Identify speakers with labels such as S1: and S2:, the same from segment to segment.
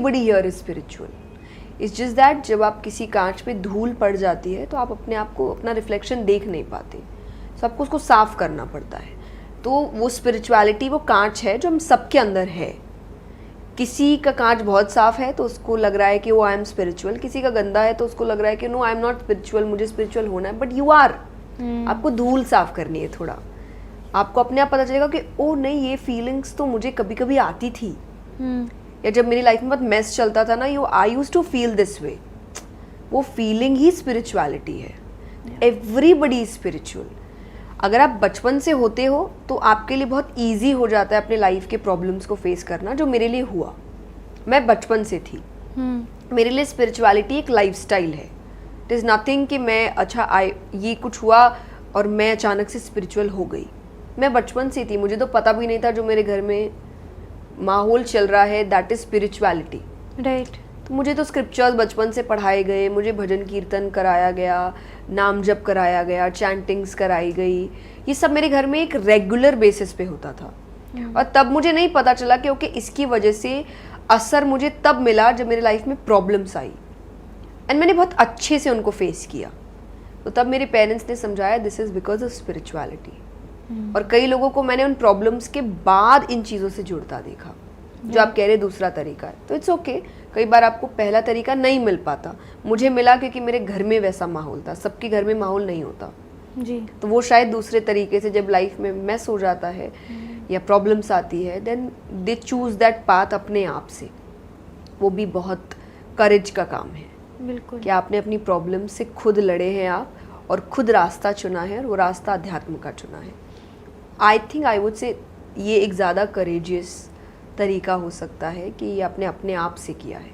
S1: Everybody here is spiritual. It's just that जब आप किसी कांच पे धूल पड़ जाती है तो आप अपने आप को अपना रिफ्लेक्शन देख नहीं पाते, तो आपको उसको साफ करना पड़ता है. तो वो स्पिरिचुअलिटी वो कांच है जो हम सबके अंदर है. किसी का कांच बहुत साफ है तो उसको लग रहा है कि वो आई एम स्पिरिचुअल, किसी का गंदा है तो उसको लग रहा है कि no I am not spiritual, मुझे स्पिरिचुअल होना है. But you are. आपको धूल साफ करनी है थोड़ा. आपको अपने आप पता चलेगा कि ओ नहीं, ये फीलिंग्स तो मुझे कभी कभी आती थी. या जब मेरी लाइफ में बहुत मेस चलता था ना, I used to feel this way. वो फीलिंग ही स्पिरिचुअलिटी है. Everybody is spiritual. अगर आप बचपन से होते हो तो आपके लिए बहुत ईजी हो जाता है अपने लाइफ के प्रॉब्लम्स को फेस करना, जो मेरे लिए हुआ. मैं बचपन से थी. मेरे लिए स्पिरिचुअलिटी एक लाइफस्टाइल है. इट इज़ नथिंग कि मैं ये कुछ हुआ और मैं अचानक से स्पिरिचुअल हो गई. मैं बचपन से थी. मुझे तो पता भी नहीं था जो मेरे घर में माहौल चल रहा है दैट इज स्पिरिचुअलिटी.
S2: राइट.
S1: तो मुझे तो स्क्रिप्चर्स बचपन से पढ़ाए गए, मुझे भजन कीर्तन कराया गया, नाम जप कराया गया, चैंटिंग्स कराई गई. ये सब मेरे घर में एक रेगुलर बेसिस पे होता था. और तब मुझे नहीं पता चला कि ओके इसकी वजह से असर मुझे तब मिला जब मेरे लाइफ में प्रॉब्लम्स आई एंड मैंने बहुत अच्छे से उनको फेस किया. तो तब मेरे पेरेंट्स ने समझाया this is because of spirituality. और कई लोगों को मैंने उन प्रॉब्लम्स के बाद इन चीज़ों से जुड़ता देखा, जो आप कह रहे दूसरा तरीका है. तो इट्स ओके. कई बार आपको पहला तरीका नहीं मिल पाता. मुझे मिला क्योंकि मेरे घर में वैसा माहौल था. सबके घर में माहौल नहीं होता
S2: जी.
S1: तो वो शायद दूसरे तरीके से जब लाइफ में मेस हो जाता है या प्रॉब्लम्स आती है then they choose that path अपने आप से. वो भी बहुत करेज का काम है.
S2: बिल्कुल.
S1: कि आपने अपनी प्रॉब्लम से खुद लड़े हैं आप और खुद रास्ता चुना है और वो रास्ता अध्यात्म का चुना है. I think I would say ये एक ज़्यादा करेजियस तरीका हो सकता है कि ये आपने अपने आप से किया है.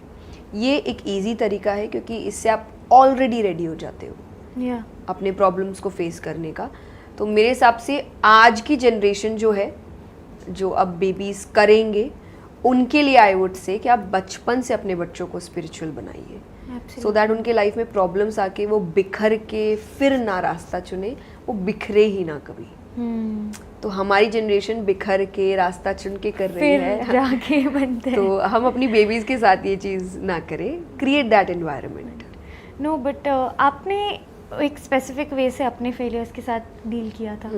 S1: ये एक इजी तरीका है क्योंकि इससे आप ऑलरेडी रेडी हो जाते हो
S2: या
S1: अपने प्रॉब्लम्स को फेस करने का. तो मेरे हिसाब से आज की जनरेशन जो है, जो अब बेबीज़ करेंगे, उनके लिए आई वुड से कि आप बचपन से अपने बच्चों को स्पिरिचुअल बनाइए सो दैट उनके लाइफ में प्रॉब्लम्स आके वो बिखर के फिर ना रास्ता चुने, वो बिखरे ही ना कभी. तो हमारी जनरेशन बिखर के रास्ता चुन के कर रही है
S2: जाके बनते हैं.
S1: तो हम अपनी बेबीज़ के साथ ये चीज़ ना करें. Create that environment.
S2: No but आपने एक स्पेसिफिक वे से अपने फेलियर्स के साथ डील किया था.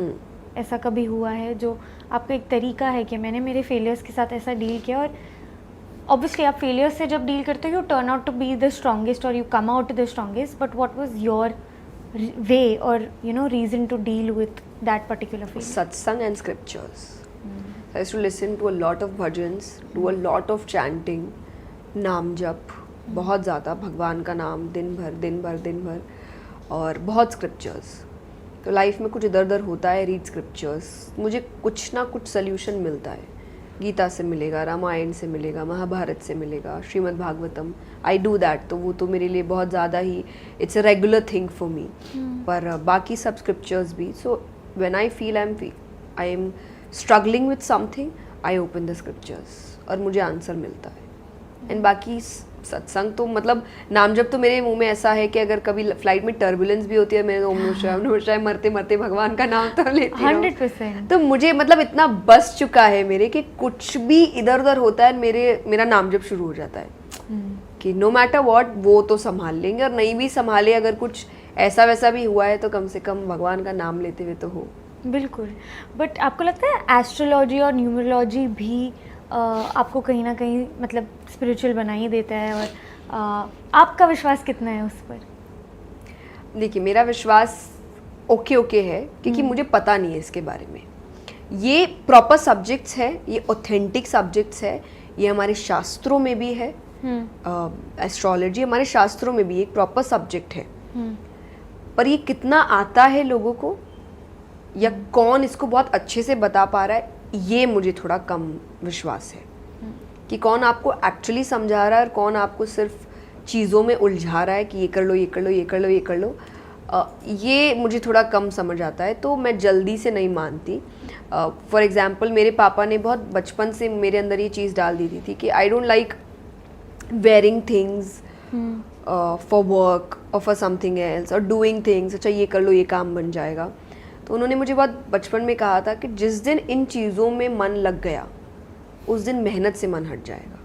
S2: ऐसा कभी हुआ है जो आपका एक तरीका है कि मैंने मेरे फेलियर्स के साथ ऐसा डील किया? और ऑब्वियसली आप फेलियर्स से जब डील करते हो you turn out to be the strongest और you come out the strongest, but what was your way और reason to deal with that particular failure?
S1: Satsang and scriptures. I used to listen to a lot of bhajans, do a lot of chanting, नाम जप, बहुत ज़्यादा भगवान का नाम दिन भर और बहुत स्क्रिप्चर्स. तो लाइफ में कुछ इधर उधर होता है, रीड स्क्रिप्चर्स. मुझे कुछ ना कुछ सोल्यूशन मिलता है. गीता से मिलेगा, रामायण से मिलेगा, महाभारत से मिलेगा, Shrimad Bhagavatam. I do that. तो वो तो मेरे लिए बहुत ज़्यादा ही it's a regular thing for me. पर बाकी सब स्क्रिप्चर्स भी. So when I feel I am struggling with something, I open the scriptures और मुझे आंसर मिलता है. एंड बाकी सत्संग तो मतलब नाम जब तो मेरे मुंह में ऐसा है कि अगर कभी फ्लाइट में टर्बुलेंस भी होती है, मैं ओम नमः शिवाय मरते मरते भगवान का नाम तो लेती हूँ
S2: 100%.
S1: तो मुझे मतलब इतना बस चुका है मेरे कि कुछ भी इधर उधर होता है मेरा नाम जब शुरू हो जाता है कि नो मैटर व्हाट वो तो संभाल लेंगे. और नहीं भी संभाले, अगर कुछ ऐसा वैसा भी हुआ है तो कम से कम भगवान का नाम लेते हुए तो हो.
S2: बिल्कुल. बट आपको लगता है एस्ट्रोलॉजी और न्यूमरोलॉजी भी आपको कहीं ना कहीं मतलब स्पिरिचुअल बना ही देता है? और आपका विश्वास कितना है उस पर?
S1: देखिए, मेरा विश्वास ओके है क्योंकि मुझे पता नहीं है इसके बारे में. ये प्रॉपर सब्जेक्ट्स है, ये ऑथेंटिक सब्जेक्ट्स है, ये हमारे शास्त्रों में भी है. एस्ट्रोलॉजी हमारे शास्त्रों में भी एक प्रॉपर सब्जेक्ट है. पर ये कितना आता है लोगों को या कौन इसको बहुत अच्छे से बता पा रहा है, ये मुझे थोड़ा कम विश्वास है कि कौन आपको एक्चुअली समझा रहा है और कौन आपको सिर्फ चीज़ों में उलझा रहा है कि ये कर लो, ये कर लो, ये कर लो, ये कर लो. ये मुझे थोड़ा कम समझ आता है, तो मैं जल्दी से नहीं मानती. फॉर एग्जांपल, मेरे पापा ने बहुत बचपन से मेरे अंदर ये चीज़ डाल दी थी कि I don't like wearing things for work और फॉर समथिंग एल्स और डूइंग थिंग्स. अच्छा ये कर लो, ये काम बन जाएगा. तो उन्होंने मुझे बहुत बचपन में कहा था कि जिस दिन इन चीज़ों में मन लग गया उस दिन मेहनत से मन हट जाएगा.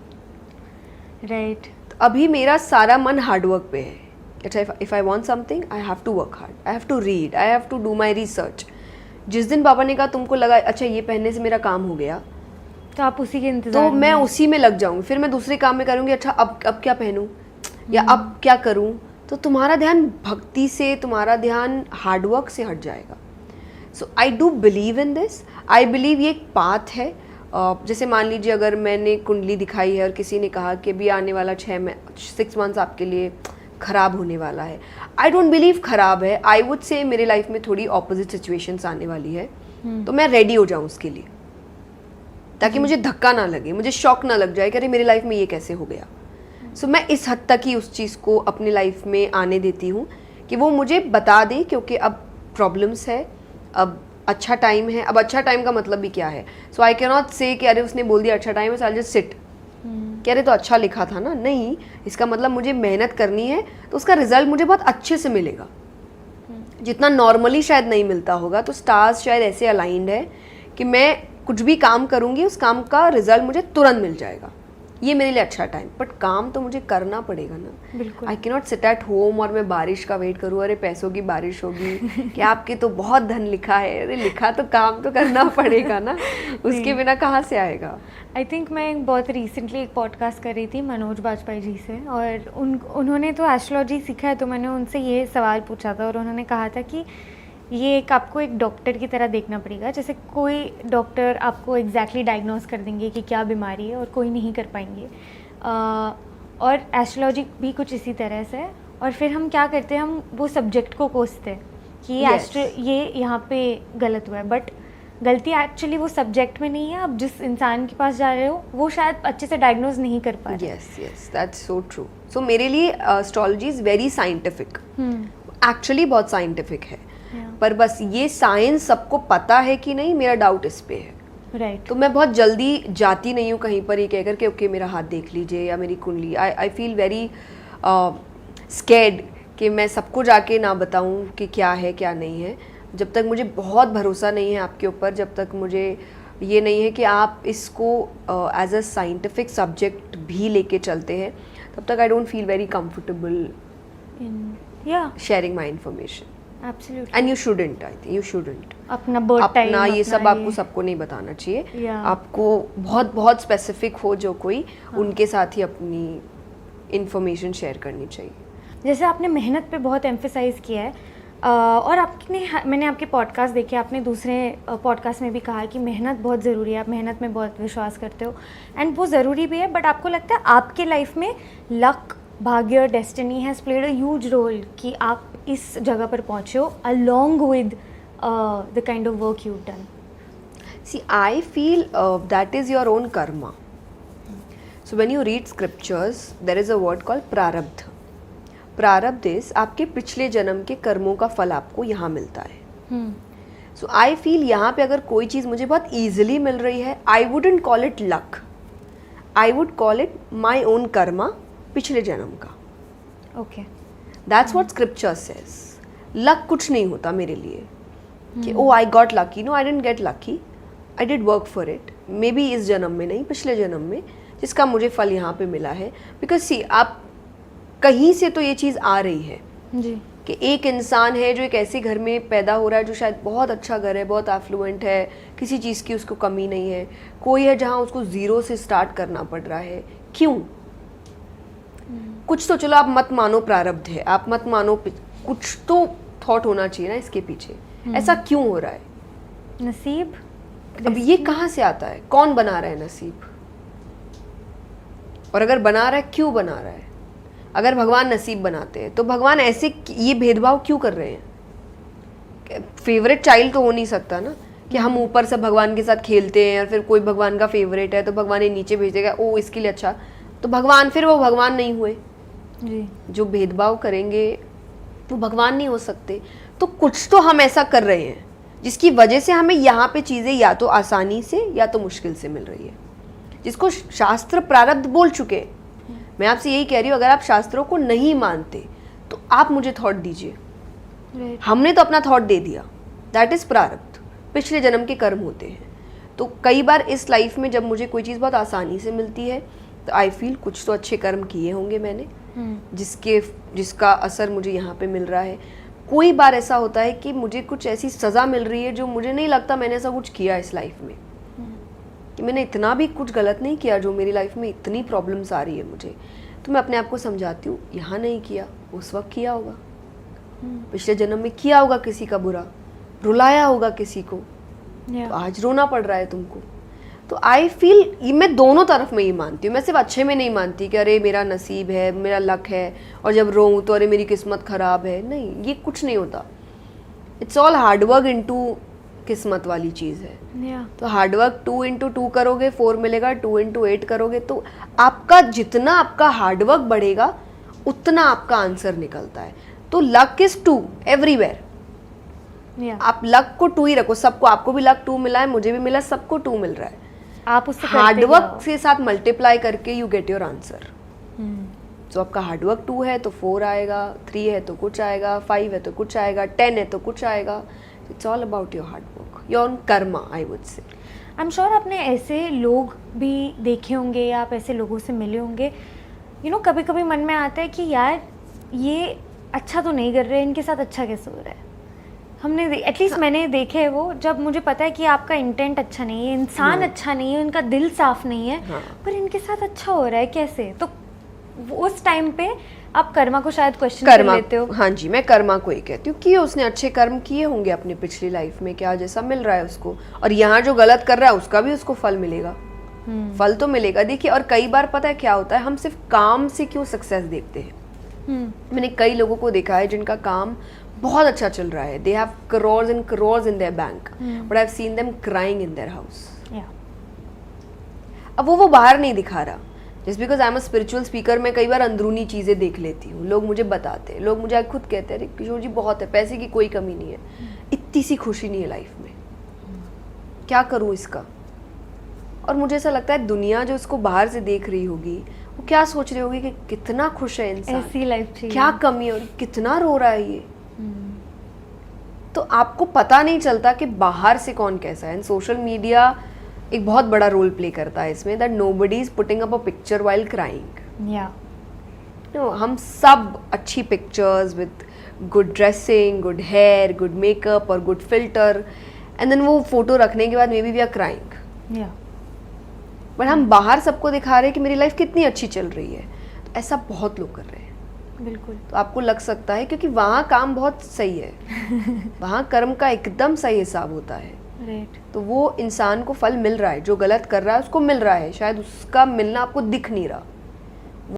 S2: राइट।
S1: अभी मेरा सारा मन हार्डवर्क पे है. अच्छा, if I want something I have to work hard, I have to read, I have to do my research. जिस दिन पापा ने कहा तुमको लगा अच्छा ये पहनने से मेरा काम हो गया,
S2: तो आप उसी के इंतजार
S1: तो मैं उसी में लग जाऊंगी. फिर मैं दूसरे काम में करूंगी, अच्छा अब क्या पहनूं या अब क्या करूं. तो तुम्हारा ध्यान भक्ति से, तुम्हारा ध्यान हार्डवर्क से हट जाएगा. So I do believe in this. I believe ये एक पाथ है. जैसे मान लीजिए अगर मैंने कुंडली दिखाई है और किसी ने कहा कि अभी आने वाला 6 मंथ्स आपके लिए ख़राब होने वाला है. आई डोंट बिलीव ख़राब है. आई वुड से मेरे लाइफ में थोड़ी ऑपोजिट सिचुएशंस आने वाली है, तो मैं रेडी हो जाऊँ उसके लिए, ताकि मुझे धक्का ना लगे, मुझे शॉक ना लग जाए कि अरे मेरी लाइफ में ये कैसे हो गया. सो मैं इस हद तक ही उस चीज़ को अपनी लाइफ में आने देती हूँ कि वो मुझे बता दे, क्योंकि अब प्रॉब्लम्स है, अब अच्छा टाइम है. अब अच्छा टाइम का मतलब भी क्या है. सो आई कैन नॉट से कि अरे उसने बोल दिया अच्छा टाइम है, सो आई जस्ट सिट, कि अरे तो अच्छा लिखा था ना. नहीं, इसका मतलब मुझे मेहनत करनी है तो उसका रिजल्ट मुझे बहुत अच्छे से मिलेगा, जितना नॉर्मली शायद नहीं मिलता होगा. तो स्टार्स शायद ऐसे अलाइंड है कि मैं कुछ भी काम करूँगी उस काम का रिजल्ट मुझे तुरंत मिल जाएगा. ये मेरे लिए अच्छा टाइम. बट काम तो मुझे करना पड़ेगा ना.
S2: बिल्कुल.
S1: I can not sit at home और मैं बारिश का वेट करूँ, अरे पैसों की बारिश होगी कि आपके तो बहुत धन लिखा है. अरे लिखा तो काम तो करना पड़ेगा ना, उसके बिना कहाँ से आएगा.
S2: आई थिंक मैं बहुत रिसेंटली एक पॉडकास्ट कर रही थी मनोज बाजपेयी जी से, और उन्होंने तो एस्ट्रोलॉजी सीखा है, तो मैंने उनसे ये सवाल पूछा था और उन्होंने कहा था कि ये आपको एक डॉक्टर की तरह देखना पड़ेगा. जैसे कोई डॉक्टर आपको एग्जैक्टली डायग्नोज कर देंगे कि क्या बीमारी है और कोई नहीं कर पाएंगे, और एस्ट्रोलॉजी भी कुछ इसी तरह से है. और फिर हम क्या करते हैं, हम वो सब्जेक्ट को कोसते हैं कि ये यहाँ पे गलत हुआ है, बट गलती एक्चुअली वो सब्जेक्ट में नहीं है. आप जिस इंसान के पास जा रहे हो वो शायद अच्छे से डायग्नोज नहीं कर पा रहे.
S1: Yes, that's so true. So मेरे लिए astrology is very scientific, actually बहुत साइंटिफिक है. पर बस ये साइंस सबको पता है कि नहीं, मेरा डाउट इस पे है.
S2: राइट.
S1: तो मैं बहुत जल्दी जाती नहीं हूँ कहीं पर ये कहकर के ओके मेरा हाथ देख लीजिए या मेरी कुंडली. आई फील वेरी स्कैर्ड कि मैं सबको जाके ना बताऊँ कि क्या है क्या नहीं है. जब तक मुझे बहुत भरोसा नहीं है आपके ऊपर, जब तक मुझे ये नहीं है कि आप इसको एज अ साइंटिफिक सब्जेक्ट भी लेके चलते हैं, तब तक I don't feel very comfortable sharing my information.
S2: Absolutely.
S1: And you shouldn't. I think you shouldn't.
S2: अपना बर्थ टाइम,
S1: अपना ये सब आपको सबको नहीं बताना चाहिए. आपको बहुत बहुत स्पेसिफिक हो जो कोई, उनके साथ ही अपनी इन्फॉर्मेशन शेयर करनी चाहिए.
S2: जैसे आपने मेहनत पे बहुत एम्फेसाइज किया है, और मैंने आपके पॉडकास्ट देखे, आपने दूसरे पॉडकास्ट में भी कहा कि मेहनत बहुत ज़रूरी है, आप मेहनत में बहुत विश्वास करते हो, एंड वो ज़रूरी भी है. बट आपको लगता है आपके लाइफ में लक, भाग्य, destiny has played a huge role कि आप इस जगह पर पहुँचे हो along with the kind of work you've done?
S1: See, I feel that is your own karma. So when you read scriptures, there is a word called prarabdha. प्रारब्ध इस आपके पिछले जन्म के कर्मों का फल आपको यहाँ मिलता है. सो आई फील यहाँ पे अगर कोई चीज़ मुझे बहुत ईजिली मिल रही है, I wouldn't call it luck, I would call it my own karma, पिछले जन्म का.
S2: Okay.
S1: That's what scripture says. Luck कुछ नहीं होता मेरे लिए कि oh I got lucky. No, I didn't get lucky, I did work for it. Maybe इस जन्म में नहीं, पिछले जन्म में, जिसका मुझे फल यहाँ पे मिला है. बिकॉज सी, आप कहीं से तो ये चीज़ आ रही है
S2: जी
S1: कि एक इंसान है जो एक ऐसे घर में पैदा हो रहा है जो शायद बहुत अच्छा घर है, बहुत एफ्लुएंट है, किसी चीज़ की उसको कमी नहीं है. कोई है जहाँ उसको ज़ीरो से स्टार्ट करना पड़ रहा है. क्यों? कुछ तो, चलो आप मत मानो प्रारब्ध है, आप मत मानो, कुछ तो थॉट होना चाहिए ना इसके पीछे. ऐसा क्यों हो रहा है?
S2: नसीब.
S1: अब ये कहाँ से आता है? कौन बना रहा है नसीब? और अगर बना रहा है, क्यों बना रहा है? अगर भगवान नसीब बनाते हैं तो भगवान ऐसे ये भेदभाव क्यों कर रहे हैं? फेवरेट चाइल्ड तो हो नहीं सकता ना कि हम ऊपर से भगवान के साथ खेलते हैं और फिर कोई भगवान का फेवरेट है तो भगवान ये नीचे भेज देगा, ओ इसके लिए अच्छा, तो भगवान, फिर वो भगवान नहीं हुए.
S2: जी.
S1: जो भेदभाव करेंगे वो भगवान नहीं हो सकते. तो कुछ तो हम ऐसा कर रहे हैं जिसकी वजह से हमें यहाँ पे चीज़ें या तो आसानी से या तो मुश्किल से मिल रही है, जिसको शास्त्र प्रारब्ध बोल चुके हैं. मैं आपसे यही कह रही हूँ, अगर आप शास्त्रों को नहीं मानते तो आप मुझे थॉट दीजिए. हमने तो अपना थॉट दे दिया. दैट इज़ प्रारब्ध. पिछले जन्म के कर्म होते हैं. तो कई बार इस लाइफ में जब मुझे कोई चीज़ बहुत आसानी से मिलती है तो आई फील कुछ तो अच्छे कर्म किए होंगे मैंने, जिसका असर मुझे यहाँ पे मिल रहा है। कोई बार ऐसा होता है कि मुझे कुछ ऐसी सज़ा मिल रही है जो मुझे नहीं लगता मैंने ऐसा कुछ किया इस लाइफ में, कि मैंने इतना भी कुछ गलत नहीं किया जो मेरी लाइफ में इतनी प्रॉब्लम्स आ रही है मुझे। तो मैं अपने आप को समझाती हूँ, यहाँ नहीं किया, उस वक्त किया होगा, पिछले जन्म में किया होगा किसी का बुरा, रुलाया होगा किसी को, तो आज रोना पड़ रहा है तुमको। तो आई फील मैं दोनों तरफ में ये मानती हूँ, मैं सिर्फ अच्छे में नहीं मानती कि अरे मेरा नसीब है, मेरा लक है, और जब रोऊँ तो अरे मेरी किस्मत ख़राब है। नहीं, ये कुछ नहीं होता। इट्स ऑल हार्डवर्क इनटू किस्मत वाली चीज़ है। तो हार्डवर्क 2 into 2 करोगे 4 मिलेगा, 2 into 8 करोगे तो आपका जितना आपका हार्डवर्क बढ़ेगा उतना आपका आंसर निकलता है। तो लक इज 2 एवरीवेयर। आप लक को 2 ही रखो, सबको, आपको भी लक 2 मिला है, मुझे भी मिला, सबको 2 मिल रहा है।
S2: आप उससे
S1: हार्डवर्क के साथ मल्टीप्लाई करके यू गेट योर आंसर। तो आपका हार्डवर्क 2 है तो 4 आएगा, 3 है तो कुछ आएगा, 5 है तो कुछ आएगा, 10 है तो कुछ आएगा। It's all about your hard work, your own Karma, I would say.
S2: I am sure आपने ऐसे लोग भी देखे होंगे या आप ऐसे लोगों से मिले होंगे, कभी कभी मन में आता है कि यार ये अच्छा तो नहीं कर रहे, इनके साथ अच्छा कैसे हो रहा है। हमने एटलीस्ट मैंने देखे है वो, जब मुझे पता है कि आपका इंटेंट अच्छा नहीं है, इंसान अच्छा नहीं है, इनका दिल साफ नहीं है, पर इनके साथ अच्छा हो रहा है कैसे। तो उस टाइम पे आप कर्मा को शायद क्वेश्चन कर लेते हो।
S1: हाँ जी, मैं कर्मा को ही कहती हूँ कि उसने अच्छे कर्म किए होंगे अपनी पिछली लाइफ में, क्या जैसा मिल रहा है उसको, और यहाँ जो गलत कर रहा है उसका भी उसको फल मिलेगा। फल तो मिलेगा। देखिए, और कई बार पता है क्या होता है, हम सिर्फ काम से क्यों सक्सेस देखते हैं। मैंने कई लोगों को देखा है जिनका काम बहुत अच्छा चल रहा है, they have crores and crores in their bank, but I've seen them crying in their house. अब वो बाहर नहीं दिखा रहा, just because I am a spiritual speaker. मैं कई बार अंदरूनी चीज़ें देख लेती हूँ, लोग मुझे बताते हैं, लोग मुझे खुद कहते हैं अरे किशोर जी बहुत है, पैसे की कोई कमी नहीं है, इतनी सी खुशी नहीं है लाइफ में, क्या करूँ इसका। और मुझे ऐसा लगता है दुनिया जो इसको बाहर से देख रही होगी वो क्या सोच रही होगी कि कितना खुश है इंसान,
S2: ऐसी लाइफ चाहिए,
S1: क्या कमी है और कितना रो रहा है ये। तो आपको पता नहीं चलता कि बाहर से कौन कैसा है। एंड सोशल मीडिया एक बहुत बड़ा रोल प्ले करता है इसमें, that nobody is putting up a picture while crying. हम सब अच्छी pictures with good dressing, good hair, good makeup और गुड फिल्टर, एंड देन वो फोटो रखने के बाद maybe we are crying. But हम बाहर सबको दिखा रहे हैं कि मेरी लाइफ कितनी अच्छी चल रही है। तो ऐसा बहुत लोग कर रहे हैं।
S2: बिल्कुल।
S1: तो आपको लग सकता है क्योंकि वहाँ काम बहुत सही है, वहाँ कर्म का एकदम सही हिसाब होता है। तो वो इंसान को फल मिल रहा है, जो गलत कर रहा है उसको मिल रहा है, शायद उसका मिलना आपको दिख नहीं रहा।